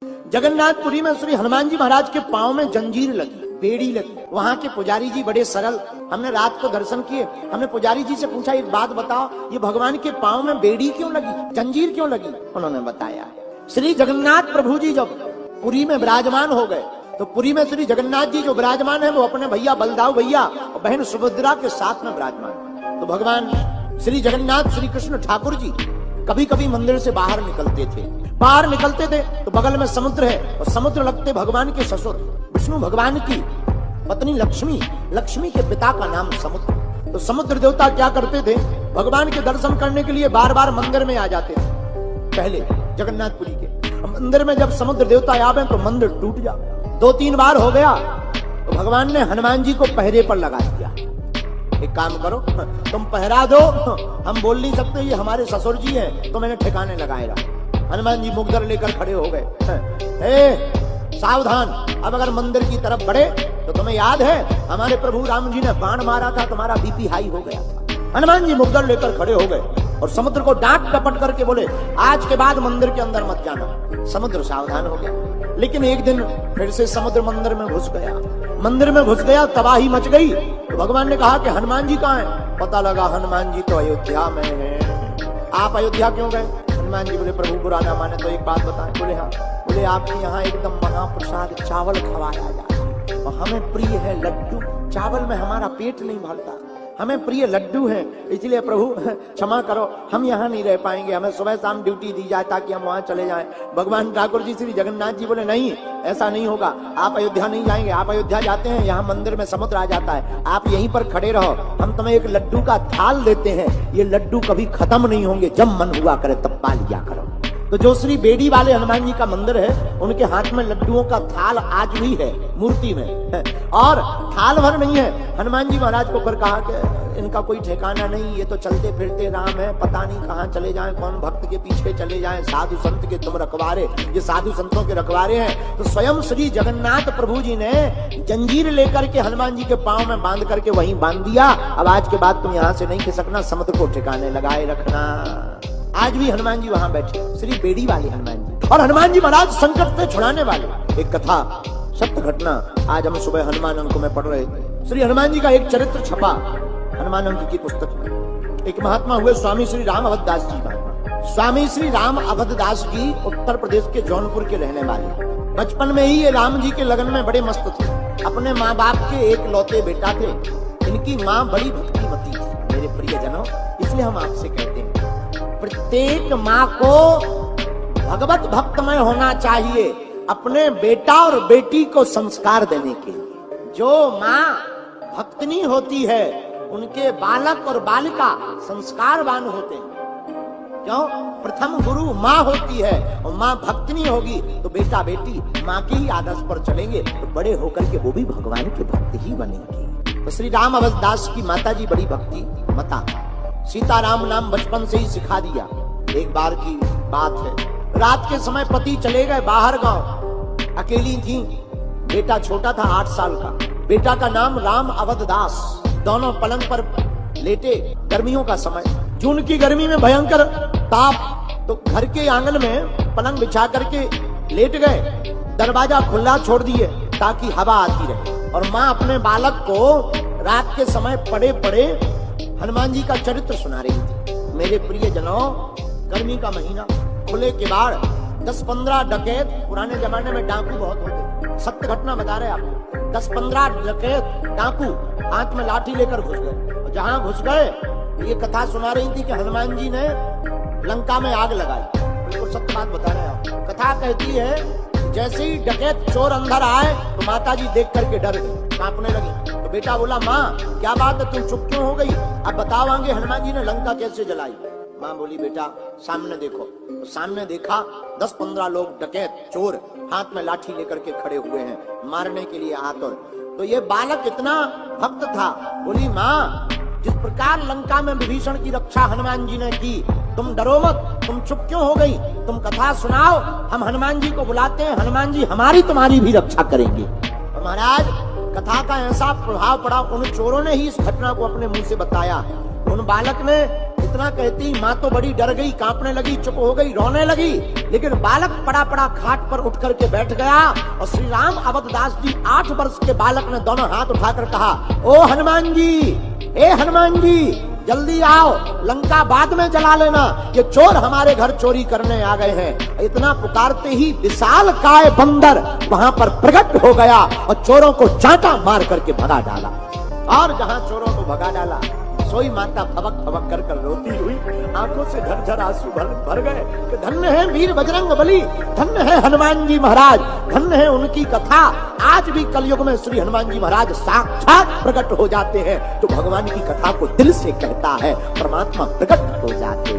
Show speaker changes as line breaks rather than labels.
जगन्नाथपुरी में श्री हनुमान जी महाराज के पांव में जंजीर लगी, बेड़ी लगी। वहां के पुजारी जी बड़े सरल, हमने रात को दर्शन किए। हमने पुजारी जी से पूछा, एक बात बताओ, ये भगवान के पांव में बेड़ी क्यों लगी, जंजीर क्यों लगी? उन्होंने बताया, श्री जगन्नाथ प्रभु जी जब पुरी में विराजमान हो गए तो पुरी में श्री जगन्नाथ जी जो विराजमान है वो अपने भैया बलदाऊ भैया और बहन सुभद्रा के साथ में विराजमान। तो भगवान श्री जगन्नाथ श्री कृष्ण ठाकुर जी कभी कभी मंदिर से बाहर निकलते थे। बाहर निकलते थे तो बगल में समुद्र है और समुद्र लगते भगवान के ससुर विष्णु भगवान की पत्नी लक्ष्मी, लक्ष्मी के पिता का नाम समुद्र। तो समुद्र देवता क्या करते थे, भगवान के दर्शन करने के लिए बार बार मंदिर में आ जाते थे। पहले जगन्नाथपुरी के मंदिर में जब समुद्र देवता आवे तो मंदिर टूट जा। 2-3 बार हो गया तो भगवान ने हनुमान जी को पहरे पर लगा दिया। एक काम करो, तुम पहरा दो, हम बोल नहीं सकते, ये हमारे ससुर जी हैं, तो मैंने ठिकाने लगाएगा। हनुमान जी मुगदर लेकर खड़े हो गए। सावधान, अब अगर मंदिर की तरफ बढ़े तो तुम्हें याद है हमारे प्रभु राम जी ने बाण मारा था, तुम्हारा बीपी हाई हो गया था। हनुमान जी मुगदर लेकर खड़े हो गए और समुद्र को डांट डपट करके बोले, आज के बाद मंदिर के अंदर मत जाना। समुद्र सावधान हो गया। लेकिन एक दिन फिर से समुद्र मंदिर में घुस गया। मंदिर में घुस गया, तबाही मच गई। तो भगवान ने कहा कि हनुमान जी कहाँ हैं? पता लगा हनुमान जी तो अयोध्या में हैं। आप अयोध्या क्यों गए? हनुमान जी बोले, प्रभु बुरा ना माने तो एक बात बताएं। बोले हाँ। बोले, आपके यहाँ एकदम महाप्रसाद चावल खवाया जाए और हमें प्रिय है लड्डू। चावल में हमारा पेट नहीं भरता, हमें प्रिय लड्डू हैं, इसलिए प्रभु क्षमा करो, हम यहाँ नहीं रह पाएंगे, हमें सुबह शाम ड्यूटी दी जाए ताकि हम वहाँ चले जाएं। भगवान ठाकुर जी श्री जगन्नाथ जी बोले, नहीं ऐसा नहीं होगा, आप अयोध्या नहीं जाएंगे। आप अयोध्या जाते हैं, यहाँ मंदिर में समुद्र आ जाता है, आप यहीं पर खड़े रहो, हम तुम्हें एक लड्डू का थाल देते हैं, ये लड्डू कभी खत्म नहीं होंगे, जब मन हुआ करे तब पा लिया करो। तो जो श्री बेड़ी वाले हनुमान जी का मंदिर है, उनके हाथ में लड्डुओं का थाल आज भी है मूर्ति में, और थाल भर नहीं है। हनुमान जी महाराज को फिर कहा कि इनका कोई ठिकाना नहीं, ये तो चलते फिरते राम है, पता नहीं कहाँ चले जाएं, कौन भक्त के पीछे चले जाएं, साधु संत के तुम रखवारे, ये साधु संतों के रखवारे हैं। तो स्वयं श्री जगन्नाथ प्रभु जी ने जंजीर लेकर के हनुमान जी के पांव में बांध करके वहीं बांध दिया। अब आज के बाद तुम यहाँ से नहीं खिसकना, समुद्र को ठिकाने लगाए रखना। आज भी हनुमान जी वहां बैठे, श्री बेड़ी वाले हनुमान जी। और हनुमान जी महाराज संकट से छुड़ाने वाले। एक कथा, सत्य घटना, आज हम सुबह हनुमान अंक में पढ़ रहे थे। श्री हनुमान जी का एक चरित्र छपा हनुमान अंक की पुस्तक में। एक महात्मा हुए स्वामी श्री राम अवधदास जी महात्मा। स्वामी श्री राम अवधदास जी उत्तर प्रदेश के जौनपुर के रहने वाले। बचपन में ही ये राम जी के लगन में बड़े मस्त थे। अपने माँ बाप के एक लौते बेटा थे। इनकी माँ बड़ी भक्तिमती थी। मेरे प्रियजनों, इसलिए हम आपसे कहते हैं, प्रत्येक माँ को भगवत भक्तमय होना चाहिए अपने बेटा और बेटी को संस्कार देने के लिए। जो माँ भक्तनी होती है उनके बालक और बालिका संस्कारवान होते हैं। क्यों? प्रथम गुरु माँ होती है और माँ भक्तनी होगी तो बेटा बेटी माँ के ही आदर्श पर चलेंगे, तो बड़े होकर के वो भी भगवान के भक्त ही बनेंगे। तो श्री राम अवधदास की माता जी बड़ी भक्ति मता, सीताराम नाम बचपन से ही सिखा दिया। एक बार की बात है, रात के समय पति चले गए बाहर गांव, अकेली थी, बेटा छोटा था 8 साल का। बेटा का नाम राम अवधदास। दोनों पलंग पर लेटे, गर्मियों का समय, जून की गर्मी में भयंकर ताप, तो घर के आंगन में पलंग बिछा करके लेट गए, दरवाजा खुला छोड़ दिए ताकि हवा आती रहे। और माँ अपने बालक को रात के समय पड़े पड़े हनुमान जी का चरित्र सुना रही थी। मेरे प्रिय जनों, गर्मी का महीना, खुले किवाड़, 10-15 डकैत, पुराने जमाने में डाकू बहुत होते, सत्य घटना बता रहे आप। 10-15 डकैत डाकू हाथ में लाठी लेकर घुस गए। और जहां घुस गए ये कथा सुना रही थी कि हनुमान जी ने लंका में आग लगाई। बिल्कुल सत्य बात बता रहे आप। कथा कहती है जैसे ही डकैत चोर अंदर आए तो माता जी देख करके डर गई, कांपने लगी। तो बेटा बोला, माँ क्या बात है, तुम चुप क्यों हो गई? अब बताओ आगे हनुमान जी ने लंका कैसे जलाई? माँ बोली, बेटा सामने देखो। तो सामने देखा 10-15 लोग डकैत चोर हाथ में लाठी लेकर के खड़े हुए हैं, मारने के लिए आतुर। तो ये बालक इतना भक्त था। बोली, माँ जिस प्रकार लंका में विभीषण की रक्षा हनुमान जी ने की, तुम डरो मत, तुम चुप क्यों हो गई? तुम कथा सुनाओ, हम हनुमान जी को बुलाते हैं, हनुमान जी हमारी तुम्हारी भी रक्षा करेंगे। तो महाराज कथा का ऐसा प्रभाव पड़ा, उन चोरों ने ही इस घटना को अपने मुंह से बताया। उन बालक ने इतना कहती ही माँ तो बड़ी डर गई, कांपने लगी, चुप हो गई, रोने लगी। लेकिन बालक पड़ा पड़ा खाट पर उठ करके बैठ गया और श्री राम अवधदास जी 8 वर्ष के बालक ने दोनों हाथ उठाकर कहा, ओ हनुमान जी, ए हनुमान जी, जल्दी आओ, लंका बाद में जला लेना, ये चोर हमारे घर चोरी करने आ गए हैं। इतना पुकारते ही विशाल काय बंदर वहां पर प्रकट हो गया और चोरों को चांटा मार करके भगा डाला। और जहां चोरों को भगा डाला, सोई माता फबक फबक कर रोती हुई, आंखों से झरझर आंसू भर गए कि धन्य है वीर बजरंग बली, धन्य है हनुमान जी महाराज, धन्य है उनकी कथा। आज भी कलयुग में श्री हनुमान जी महाराज साक्षात प्रकट हो जाते हैं, तो भगवान की कथा को दिल से कहता है, परमात्मा प्रकट हो जाते हैं।